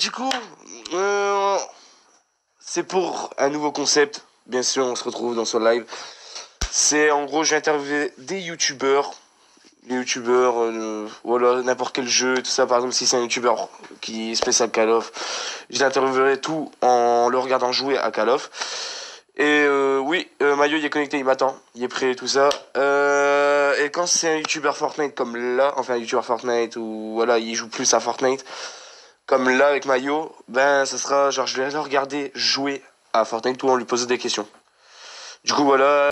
du coup, c'est pour un nouveau concept. Bien sûr, on se retrouve dans ce live. C'est en gros, j'ai interviewé des youtubeurs. Les youtubeurs, voilà, n'importe quel jeu, tout ça. Par exemple, si c'est un youtubeur qui est spécial Call of, je l'interviewerai tout en le regardant jouer à Call of. Et oui, Mayo il est connecté, il m'attend, il est prêt, tout ça. Et quand c'est un youtubeur Fortnite comme là, enfin un youtubeur Fortnite ou voilà, il joue plus à Fortnite, comme là avec Mayo, ben ça sera genre je vais le regarder jouer à Fortnite ou en lui poser des questions. Du coup voilà,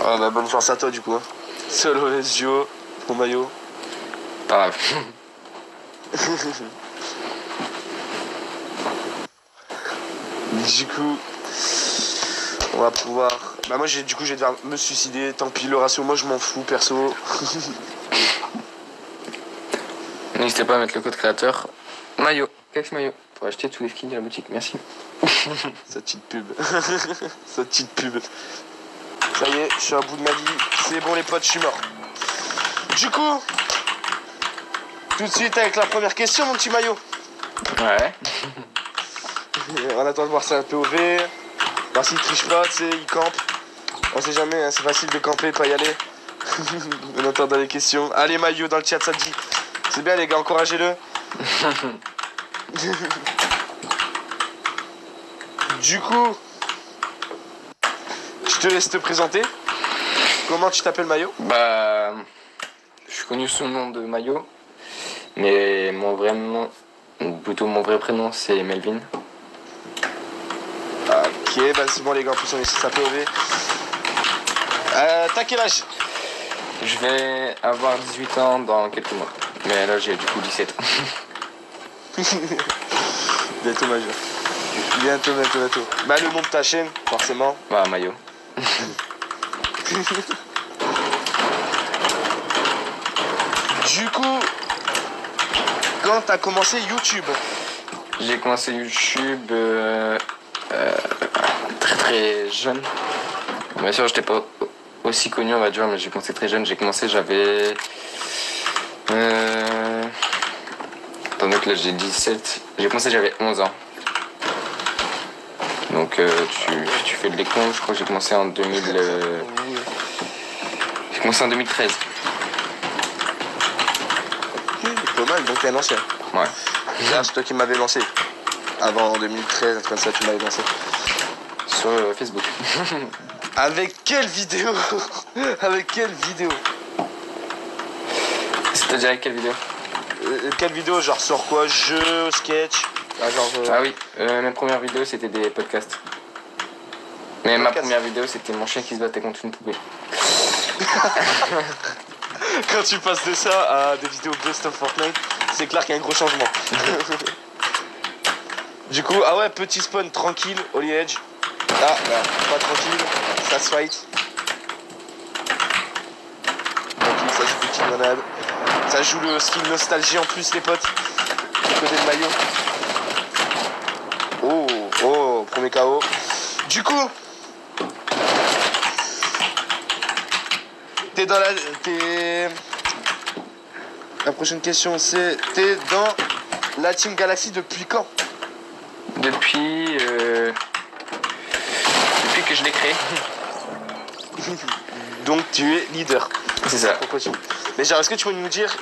bah, bonne chance à toi du coup. Hein. Solo Ezio, pour Mayo. Pas grave. Du coup, on va pouvoir. Bah moi j'ai je vais devoir me suicider. Tant pis le ratio, moi je m'en fous perso. N'hésitez pas à mettre le code créateur Mayo, Kex Mayo, pour acheter tous les skins de la boutique. Merci. Sa petite pub. Sa petite pub. Ça y est, je suis à bout de ma vie. C'est bon les potes, je suis mort. Du coup, tout de suite avec la première question mon petit Mayo. Ouais. On attend de voir ça un POV. Voir s'il triche pas, tu sais, il campe. On sait jamais, hein, c'est facile de camper, pas y aller. On attend dans les questions. Allez Mayo dans le chat, ça te dit. C'est bien les gars, encouragez-le. Du coup, je te laisse te présenter. Comment tu t'appelles Mayo? Bah, je suis connu sous le nom de Mayo, mais mon vrai nom, ou plutôt mon vrai prénom, c'est Melvin. Ok, bah c'est bon les gars, en plus on est sur sa POV. T'as quel âge? Je vais avoir 18 ans dans quelques mois, mais là j'ai du coup 17. Bientôt majeur. Bientôt. Bah le nom de ta chaîne, forcément. Bah, Mayo. Du coup, quand t'as commencé YouTube? J'ai commencé YouTube très jeune. Bien sûr, j'étais pas aussi connu, on va dire, mais j'ai commencé très jeune. J'avais. Attendez que là j'ai 17. J'ai commencé, j'avais 11 ans. Donc tu fais le décompte, je crois que j'ai commencé en 2000. J'ai commencé en 2013. Pas mal, donc t'es un ancien. Ouais. Là, c'est toi qui m'avais lancé. Avant en 2013, un truc comme ça, tu m'avais lancé. Sur Facebook. Avec quelle vidéo? Avec quelle vidéo? C'est-à-dire avec quelle vidéo? Quelle vidéo? Genre sur quoi? Jeu, sketch? Ah oui, mes premières vidéos c'était des podcasts. Mais ma première vidéo c'était mon chien qui se battait contre une poupée. Quand tu passes de ça à des vidéos Best of Fortnite, c'est clair qu'il y a un gros changement. Du coup, ah ouais, petit spawn tranquille, Holy Edge. Là, pas tranquille, ça se fight. Tranquille, ça joue petite grenade. Ça joue le skin nostalgie en plus, les potes. Du côté de Mayo. Oh, premier KO. Du coup, la prochaine question c'est, t'es dans la Team Galaxy depuis quand? Depuis que je l'ai créé. Donc tu es leader. C'est ça. Mais genre, est-ce que tu peux nous dire,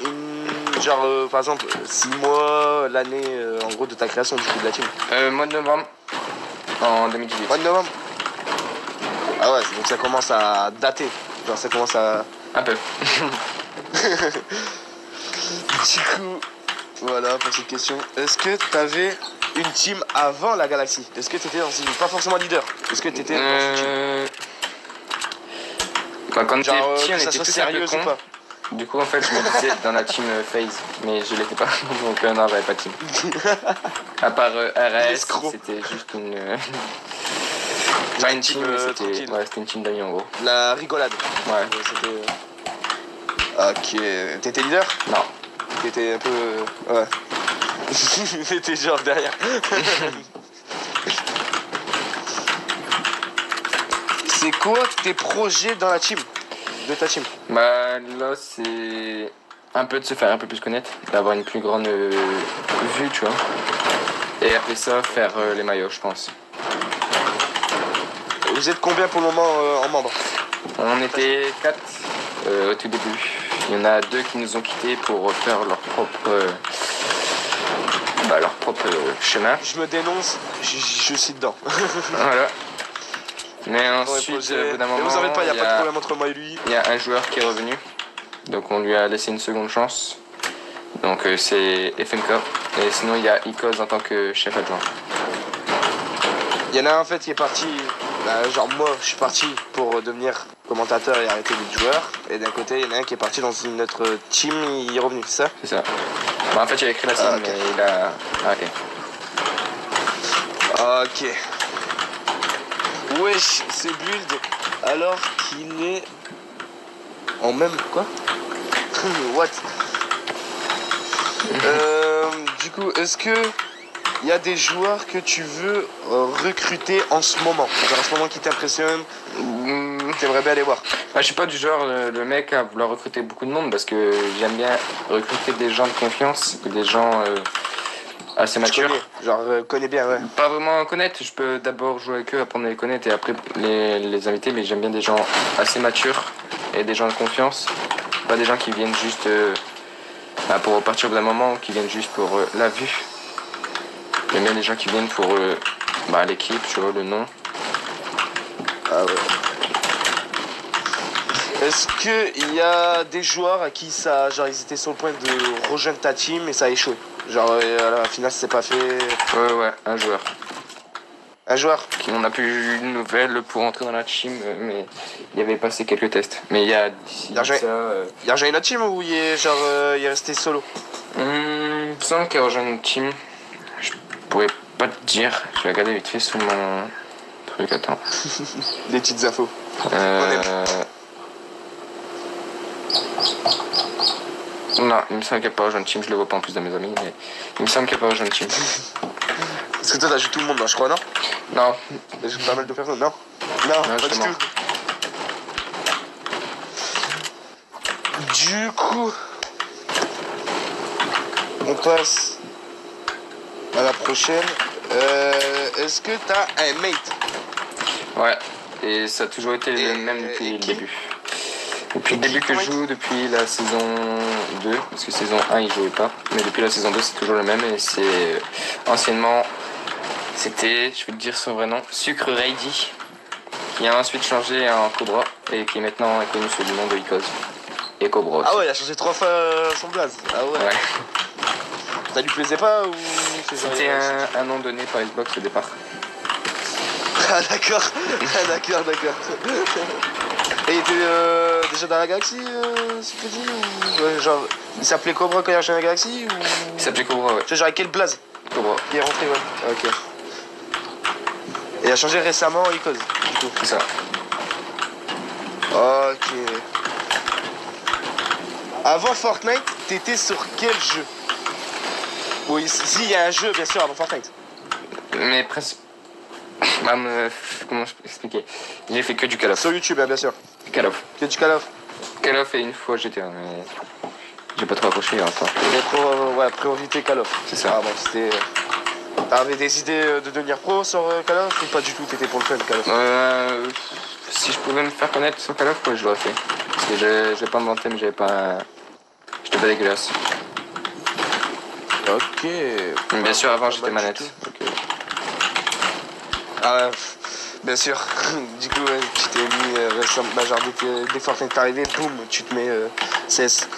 par exemple, 6 mois, l'année, en gros, de ta création du coup de la team? Mois de novembre en 2018. Mois de novembre? Ah ouais, donc ça commence à dater. Genre, ça commence à... Un peu. Du coup, voilà pour cette question. Est-ce que t'avais une team avant la Galaxy? Est-ce que t'étais dans une... Pas forcément leader. Est-ce que t'étais dans une team? Bah, quand genre, t'es petit, on était tous sérieuse un ou peu pas? cons. Du coup, en fait, je me disais dans la team FaZe, mais je l'étais pas. Donc, non, j'avais pas de team. À part RS, c'était juste une. Pas une team, mais c'était. Ouais, c'était une team d'amis en gros. La rigolade. Ouais. C'était. Ok. T'étais leader? Non. T'étais un peu. Ouais. T'étais genre derrière. C'est quoi tes projets dans la team? De ta team? Bah là c'est un peu de se faire un peu plus connaître, d'avoir une plus grande vue, tu vois. Et après ça, faire les maillots, je pense. Vous êtes combien pour le moment en membres? On était 4 au tout début. Il y en a 2 qui nous ont quittés pour faire leur propre chemin. Je me dénonce, je suis dedans. Voilà. Mais ensuite, au bout d'un moment, vous en faites pas, il n'y a pas de problème entre moi et lui. Il y a un joueur qui est revenu. Donc on lui a laissé une seconde chance. Donc c'est FMK. Et sinon il y a Icos en tant que chef adjoint. Il y en a un en fait qui est parti, genre moi je suis parti pour devenir commentateur et arrêter d'être joueur. Et d'un côté il y en a un qui est parti dans une autre team, il est revenu, c'est ça? C'est ça. Bon, en fait il a écrit la scène mais il a arrêté. Ok. Wesh, ce build alors qu'il est en même quoi? What? Du coup, est-ce que il y a des joueurs que tu veux recruter en ce moment? Genre en ce moment qui t'impressionne, t'aimerais bien aller voir? Je suis pas du genre le mec à vouloir recruter beaucoup de monde parce que j'aime bien recruter des gens de confiance, des gens assez matures. Connais bien, ouais. Pas vraiment connaître, je peux d'abord jouer avec eux, apprendre à les connaître et après les inviter, mais j'aime bien des gens assez matures et des gens de confiance. Pas des gens qui viennent juste pour repartir au bout d'un moment ou qui viennent juste pour la vue. J'aime bien des gens qui viennent pour l'équipe, tu vois, le nom. Ah ouais. Est-ce qu'il y a des joueurs à qui ça, genre ils étaient sur le point de rejoindre ta team et ça a échoué? Genre à la finale c'est pas fait. Ouais, un joueur. Un joueur? On n'a plus eu de nouvelles pour entrer dans la team, mais il avait passé quelques tests. Mais il y a d'ici ça. Il a rejoint une autre team ou il est resté solo? Il me semble qu'il a rejoint une team. Je pourrais pas te dire. Je vais regarder vite fait sur mon truc. Attends. Des petites infos. Non, il me semble qu'il n'y a pas rejoint une team. Je le vois pas en plus de mes amis, mais il me semble qu'il n'y a pas rejoint une team. Parce que toi t'as joué tout le monde, je crois, non? Non. T'as joué pas mal de personnes, non? Non, pas du tout. Du coup, on passe à la prochaine. Est-ce que t'as un mate? Ouais, et ça a toujours été le même depuis le début. Depuis le début que je joue, depuis la saison 2, parce que saison 1 il jouait pas, mais depuis la saison 2 c'est toujours le même et c'est anciennement, c'était, je vais te dire son vrai nom, Sucre Reidi, qui a ensuite changé en Cobra et qui est maintenant connu sous le nom de Icos. Et Cobra aussi. Ah ouais, il a changé 3 fois son blaze. Ah ouais. Ça lui plaisait pas ou c'était un nom donné par Xbox au départ. Ah d'accord, d'accord. Et il était déjà dans la galaxie, c'est petit ou genre il s'appelait Cobra quand il a rejoint la galaxie ou... Il s'appelait Cobra, ouais. Tu sais genre avec quel blaze? Cobra. Il est rentré, ouais. Ok. Et il a changé récemment Icos, du coup. C'est ça. Ok. Avant Fortnite, t'étais sur quel jeu? Oui, si, il y a un jeu, bien sûr, avant Fortnite. Mais presque... comment je peux expliquer? J'ai fait que du Call of. Sur YouTube, hein, bien sûr. Call of. Que du Call of. Call of et une fois GTA, mais... J'ai pas trop accroché encore. Ouais, priorité Call of. C'est ça. Ah bon, c'était... T'avais des idées de devenir pro sur Call of ou pas du tout? T'étais pour le fun Call of? Si je pouvais me faire connaître sur Call of, ouais, je l'aurais fait. Parce que je vais pas me vanter, mais j'avais pas... J'étais pas dégueulasse. Ok. Mais bien sûr, avant j'étais manette. Donc, Ah ouais, bien sûr. Du coup, ouais, tu t'es mis récemment, genre dès Fortnite est arrivé, boum, tu te mets CS.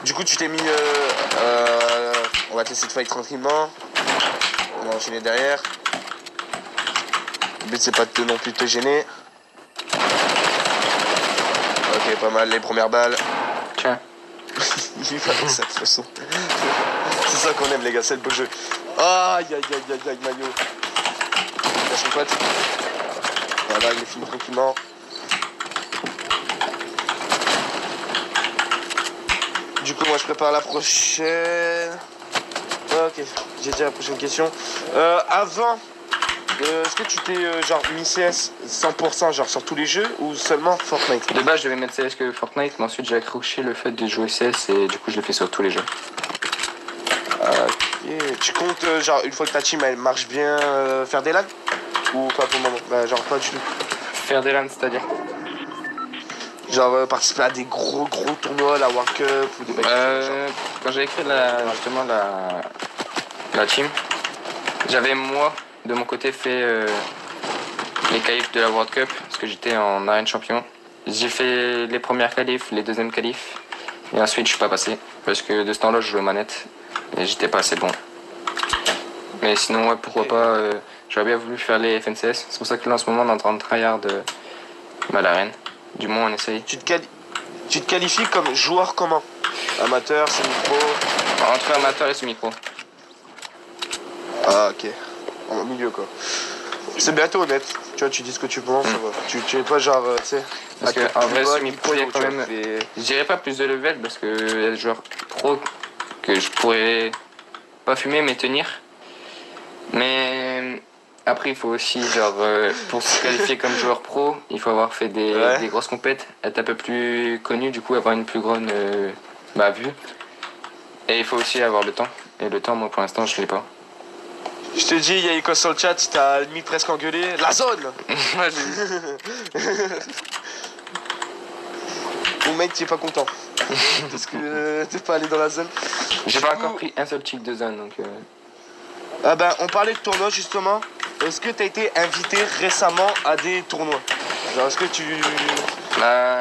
Du coup, tu t'es mis... on va te laisser te fight tranquillement. On va enchaîner derrière. Le but, c'est pas non plus de te gêner. Ok, pas mal, les premières balles. Tiens. Il va avec ça, de toute façon. C'est ça qu'on aime, les gars, c'est le beau jeu. Aïe, maillot. Lâche mon pote. Voilà, il est fini tranquillement. Du coup, moi, je prépare la prochaine. Ok, j'ai déjà la prochaine question. Avant, est-ce que tu t'es mis CS 100% genre sur tous les jeux ou seulement Fortnite? De base, je devais mettre CS que Fortnite, mais ensuite j'ai accroché le fait de jouer CS et du coup, je l'ai fait sur tous les jeux. Ok. Tu comptes, genre, une fois que ta team elle marche bien, faire des LAN? Ou pas pour le moment? Bah, genre, pas du tout. Faire des LAN, c'est-à-dire? Genre, participer à des gros tournois, la World Cup ou des mecs. Quand j'ai écrit justement la team, j'avais moi, de mon côté, fait les qualifs de la World Cup, parce que j'étais en arène champion. J'ai fait les premières qualifs, les deuxièmes qualifs, et ensuite je suis pas passé, parce que de ce temps-là, je jouais manette, et j'étais pas assez bon. Mais sinon, ouais, pourquoi pas, j'aurais bien voulu faire les FNCS, c'est pour ça que là, en ce moment, on est en train de tryhard l'arène. Du moins, on essaye. Tu te qualifies comme joueur comment? Amateur, semi-pro? Entre amateur et semi-pro. Ah, ok. En milieu, quoi. C'est bientôt honnête. Tu vois, tu dis ce que tu penses. Tu es pas genre, tu sais. Parce qu'en vrai, semi-pro, il y a quand même. Je dirais pas plus de level parce que il y a des joueurs pro que je pourrais pas fumer mais tenir. Mais après, il faut aussi, genre, pour se qualifier comme joueur pro, il faut avoir fait des grosses compètes, être un peu plus connu, du coup, avoir une plus grande vue. Et il faut aussi avoir le temps. Et le temps, moi, pour l'instant, je l'ai pas. Je te dis, il y a Ecos sur le chat, t'as l'ennemi presque engueulé. La zone. Ouais, j'ai vu. Mon mec, t'es pas content. Parce que t'es pas allé dans la zone. J'ai pas encore pris un seul cheat de zone, donc... Ah ben, on parlait de tournois, justement. Est-ce que t'as été invité récemment à des tournois? Genre, est-ce que tu...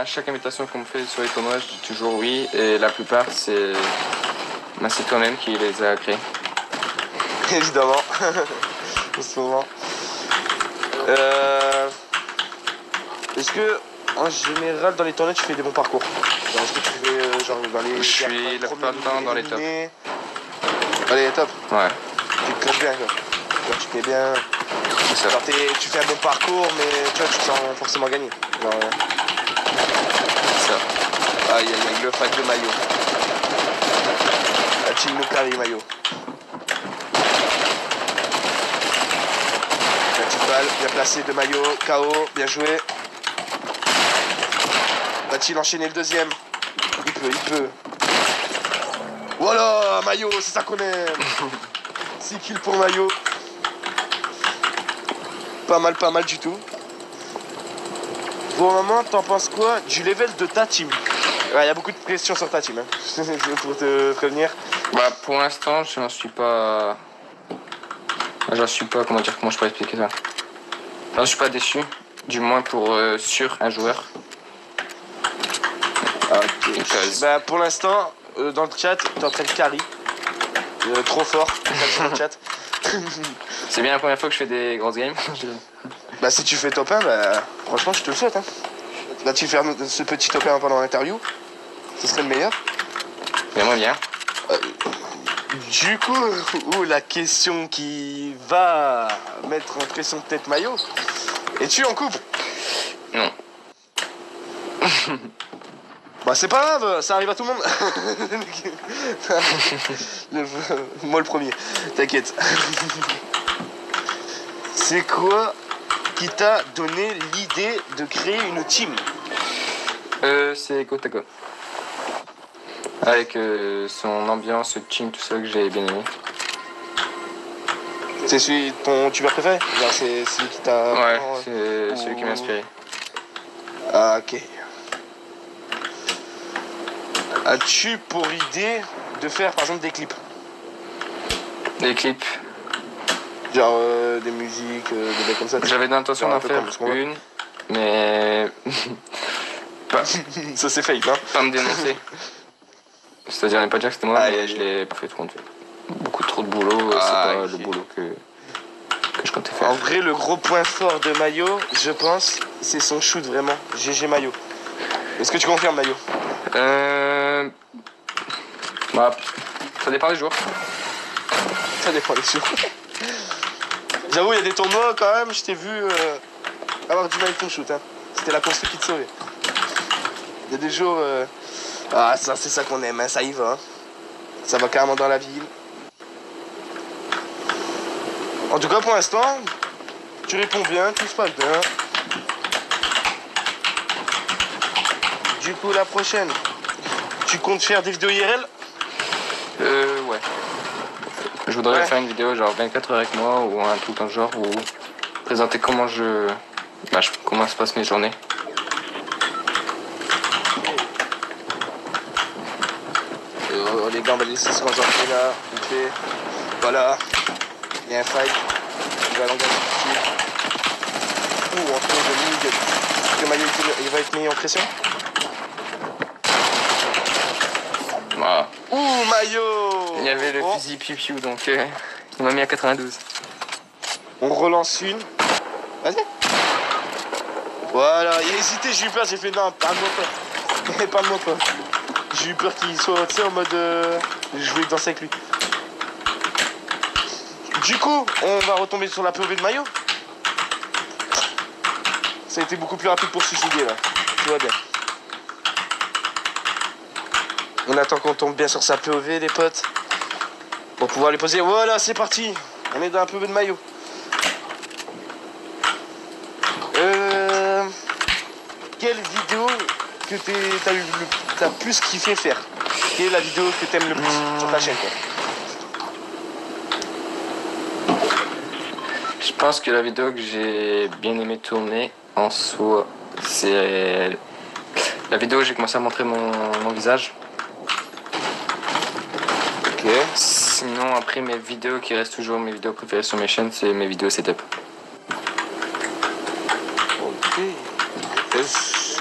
Chaque invitation qu'on me fait sur les tournois, je dis toujours oui. Et la plupart, c'est toi-même qui les a créés. Évidemment. En ce moment. Est-ce que, en général, dans les tournois, tu fais des bons parcours? Genre, est-ce que tu fais, genre, dans les... Je suis la plupart du temps dans les tops. Dans les tops? Ouais. Tu te classes bien, quoi. Genre, tu te mets bien... C'est ça. Genre, tu fais un bon parcours, mais tu vois, tu te sens forcément gagner. Genre... C'est ça. Ah, il y a le fight de maillot. La team Nukari maillot. La petite balle, bien placée de maillot, KO, bien joué. Va-t-il enchaîner le deuxième? Il peut. Voilà, maillot, c'est ça qu'on aime. 6 kills pour maillot. Pas mal du tout. Pour le moment, t'en penses quoi du level de ta team? Il y a beaucoup de pression sur ta team, hein. Pour te prévenir. Pour l'instant, j'en suis pas, comment je pourrais expliquer ça? Je suis pas déçu, du moins pour sur un joueur. Ok. Pour l'instant, dans le chat, t'es en train de carry. Trop fort, dans le chat. C'est bien la première fois que je fais des grosses games. Si tu fais top 1, franchement, je te le souhaite. Hein. Là, tu fais ce petit top 1 pendant l'interview. Ce serait le meilleur. J'aimerais bien. Du coup, la question qui va mettre en pression de tête maillot. Es-tu en couple? Non. C'est pas grave, ça arrive à tout le monde. Moi le premier, t'inquiète. C'est quoi qui t'a donné l'idée de créer une team? C'est Kotako. Avec son ambiance, team, tout ça que j'ai bien aimé. C'est ton youtubeur préféré? C'est celui qui t'a... Ouais, c'est celui qui m'a inspiré. Ah, ok. As-tu pour idée de faire par exemple des clips? Des clips? Genre des musiques, des trucs comme ça? J'avais l'intention d'en faire une, mais... Ça c'est fake, hein? Pas me dénoncer. C'est-à-dire, ne pas dire que c'était moi, mais je l'ai pas fait trop. Beaucoup trop de boulot, c'est pas le boulot que je comptais faire. En vrai, le gros point fort de Maillot, je pense, c'est son shoot vraiment. GG Maillot. Est-ce que tu confirmes Maillot? Ça dépend des jours. Ça dépend des jours. J'avoue, il y a des tournois quand même, je t'ai vu avoir du mal avec ton shoot. Hein. C'était la construction qui te sauvait. Il y a des jours... Ah, ça, c'est ça qu'on aime, hein, ça y va. Hein. Ça va carrément dans la ville. En tout cas, pour l'instant, tu réponds bien, tout se passe bien. Du coup, la prochaine, tu comptes faire des vidéos IRL? Ouais. Je voudrais faire une vidéo genre 24 heures avec moi ou un truc dans le genre ou présenter comment comment se passent mes journées. Les gars, on va laisser se concentrer là, vite fait. Voilà, il y a un fight. Il va l'engager ici. Entre de Ming. Est-ce que Mayo il va être mis en pression? Voilà. Mayo! Il y avait le fusil piou-piou donc il m'a mis à 92. On relance une. Vas-y. Voilà, il a hésité, j'ai eu peur, j'ai fait non, parle-moi pas. Parle-moi pas. J'ai eu peur qu'il soit, tu sais, en mode je voulais danser avec lui. Du coup, on va retomber sur la POV de Mayo. Ça a été beaucoup plus rapide pour suicider là. Tout va bien. On attend qu'on tombe bien sur sa POV, les potes. Pour pouvoir les poser. Voilà, c'est parti. On est dans la POV de Mayo. Quelle vidéo que t'as plus kiffé faire? Quelle est la vidéo que t'aimes le plus sur ta chaîne, quoi? Je pense que la vidéo que j'ai bien aimé tourner en soi, c'est la vidéo où j'ai commencé à montrer mon visage. Ok. Sinon, après mes vidéos qui restent toujours mes vidéos préférées sur mes chaînes, c'est mes vidéos setup. Ok.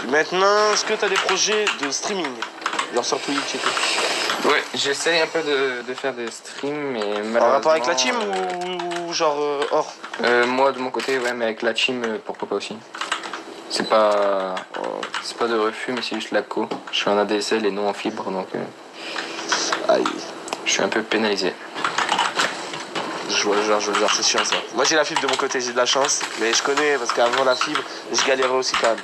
Maintenant, est-ce que tu as des projets de streaming? Genre sur Twitch et tout? Ouais, j'essaye un peu de faire des streams, mais malheureusement... En rapport avec la team ou genre hors? Moi, de mon côté, ouais, mais avec la team, pourquoi pas aussi. C'est pas de refus, mais c'est juste la co. Je suis en ADSL et non en fibre, donc... Aïe. Je suis un peu pénalisé. Je vois le genre, c'est chiant ça. Moi j'ai la fibre de mon côté, j'ai de la chance, mais je connais parce qu'avant la fibre, je galérais aussi quand même.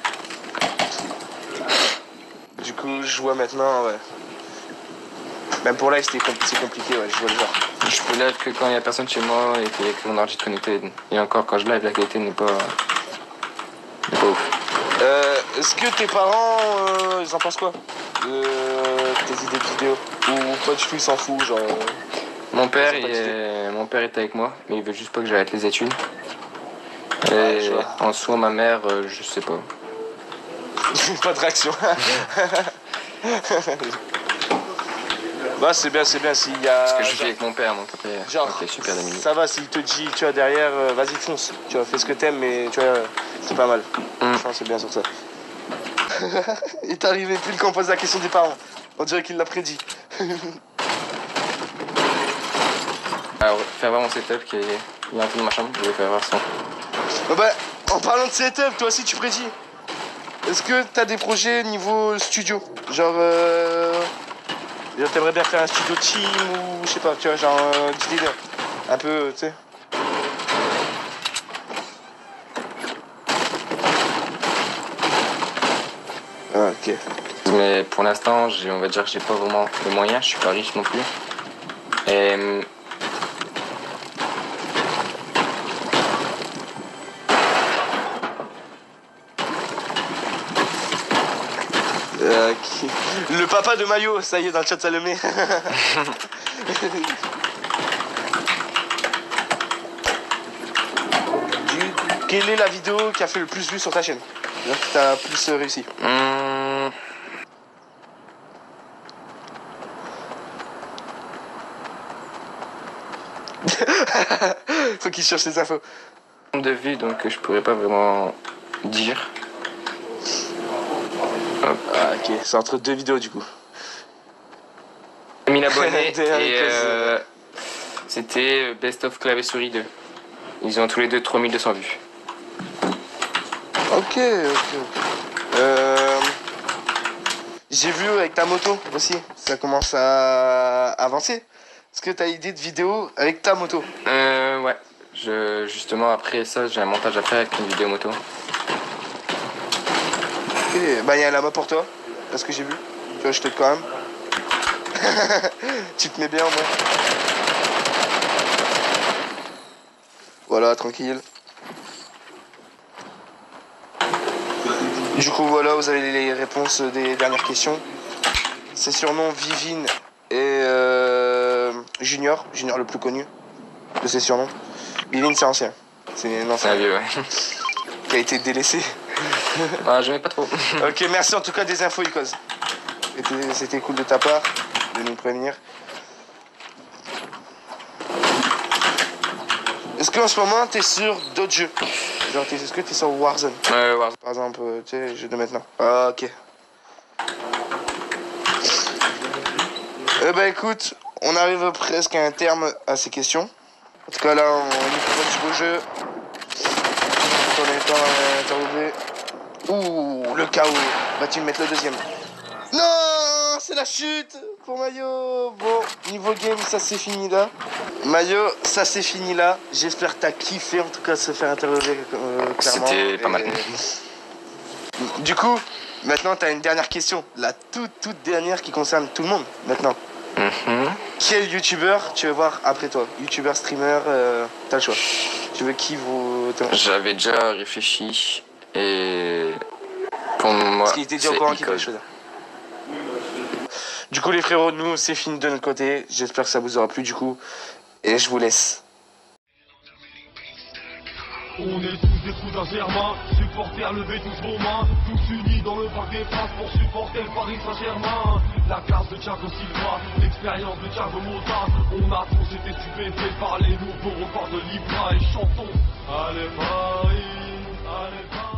Du coup, je vois maintenant, ouais. Même pour live, c'est compliqué, ouais, je vois le genre. Je peux live que quand il n'y a personne chez moi et qu'il y a que mon ordi connecté. Et encore, quand je live, la qualité n'est pas ouf. Est-ce que tes parents, ils en pensent quoi de tes idées de vidéo? Ou pas du tout, ils s'en foutent, genre... Mon père est avec moi, mais il veut juste pas que j'arrête les études. Ouais, Et en soi, ma mère, je sais pas. Pas de réaction. Bah c'est bien s'il y a... Parce que je vis avec mon père, donc après, genre, c'est super d'amis. ça va s'il te dit, tu vois, derrière, vas-y fonce. Tu vois, fais ce que t'aimes, mais tu vois, c'est pas mal. Franchement, c'est bien sur ça. Il est arrivé pile qu'on pose la question des parents. On dirait qu'il l'a prédit. Alors, faire voir mon setup qui est... Il y a un peu de ma chambre, je vais faire voir ça. Bah, en parlant de setup, toi aussi tu prédis. Est-ce que t'as des projets niveau studio? Genre, t'aimerais bien faire un studio team ou je sais pas, tu vois, genre, d'idée un peu, tu sais. Ah, ok. Mais pour l'instant, on va dire que j'ai pas vraiment les moyens, je suis pas riche non plus. Et... Le papa de Mayo, ça y est, dans le chat, ça le met. Quelle est la vidéo qui a fait le plus de vues sur ta chaîne? Qui t'a plus réussi? Faut qu'il cherche les infos. De vues, donc je pourrais pas vraiment dire. Ah, ok, c'est entre deux vidéos du coup. 1000 abonnés et c'était Best of Clavier Souris 2. Ils ont tous les deux 3200 vues. Ok. J'ai vu avec ta moto aussi, ça commence à avancer. Est-ce que t'as idée de vidéo avec ta moto? Ouais. Justement après ça, j'ai un montage à faire avec une vidéo moto. Ok, bah il y a la main pour toi, parce que j'ai vu. Tu vois, je te quand même. Tu te mets bien au moins. Voilà, tranquille. Du coup, voilà, vous avez les réponses des dernières questions. Ses surnoms Vivine et Junior le plus connu. de ses surnoms. Billing, c'est ancien. C'est un ancien. C'est un vieux, ouais. Qui a été délaissé. Ah, je n'aimais pas trop. Ok, merci en tout cas des infos, Icos. C'était cool de ta part de nous prévenir. Est-ce qu'en ce moment t'es sur d'autres jeux? Genre, est-ce que t'es sur Warzone? Ouais, Warzone. Par exemple, tu sais, les jeux de maintenant. Ah, ok. Bah écoute, on arrive presque à un terme à ces questions. En tout cas, là, on y propose du beau jeu. On a le temps à interroger. Ouh, le chaos. Va-t-il mettre le deuxième? Non, c'est la chute pour Mayo. Bon, niveau game, ça c'est fini là. Mayo, ça c'est fini là. J'espère que t'as kiffé en tout cas se faire interroger clairement. C'était pas mal. Du coup, maintenant t'as une dernière question. La toute dernière qui concerne tout le monde maintenant. Quel youtubeur tu veux voir après toi? Youtubeur, streamer, t'as le choix. Tu veux qui vous... J'avais déjà réfléchi et pour moi parce qu'il était déjà au courant qu'il fallait choisir. Du coup les frérots, nous c'est fini de notre côté. J'espère que ça vous aura plu du coup. Et je vous laisse. On est tous des trous d'un germain, supporters levez tous vos mains, tous unis dans le parc des Princes pour supporter le Paris Saint-Germain. La classe de Thiago Silva, l'expérience de Thiago Motta, on a tous été stupéfaits par les nouveaux records de Libra et chantons. Allez Paris, allez Paris.